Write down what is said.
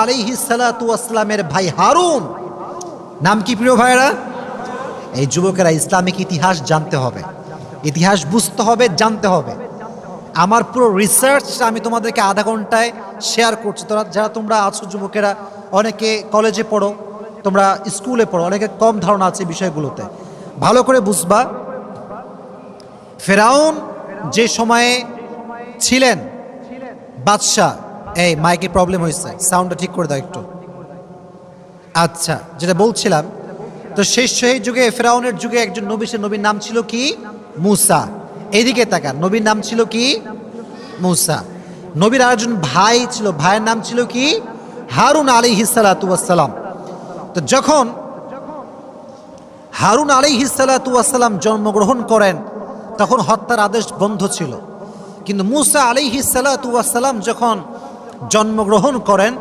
আলাইহিস সালাতু ওয়াসসালামের ভাই হারুন। নাম কি প্রিয় ভাইরা? এই যুবকেরা ইসলামিক ইতিহাস জানতে হবে, ইতিহাস বুঝতে হবে, জানতে হবে। আমার পুরো রিসার্চ আমি তোমাদেরকে আধা ঘন্টায় শেয়ার করছি। যারা তোমরা আছো যুবকেরা, অনেকে কলেজে পড়ো, তোমরা স্কুলে পড়ো, অনেকে কম ধারণা আছে বিষয়গুলোতে, ভালো করে বুঝবা। ফেরাউন যে সময়ে ছিলেন বাদশাহ, এই মাইকে প্রবলেম হয়েছে, সাউন্ডটা ঠিক করে দাও একটু। আচ্ছা, যেটা বলছিলাম, তো সেই যুগে ফেরাউনের যুগে একজন নবী, সে নবীর নাম ছিল কি? মূসা। এইদিকে তাকান, নবীর নাম ছিল কি? মূসা। নবীর আরেকজন ভাই ছিল, ভাইয়ের নাম ছিল কি? হারুন আলাইহিস সালাতু ওয়াসসালাম। তো যখন হারুন আলাইহিস সালাতু ওয়াসসালাম জন্মগ্রহণ করেন তখন হত্যার আদেশ বন্ধ ছিল, কিন্তু মূসা আলাইহিস সালাতু ওয়াসসালাম যখন জন্মগ্রহণ করেন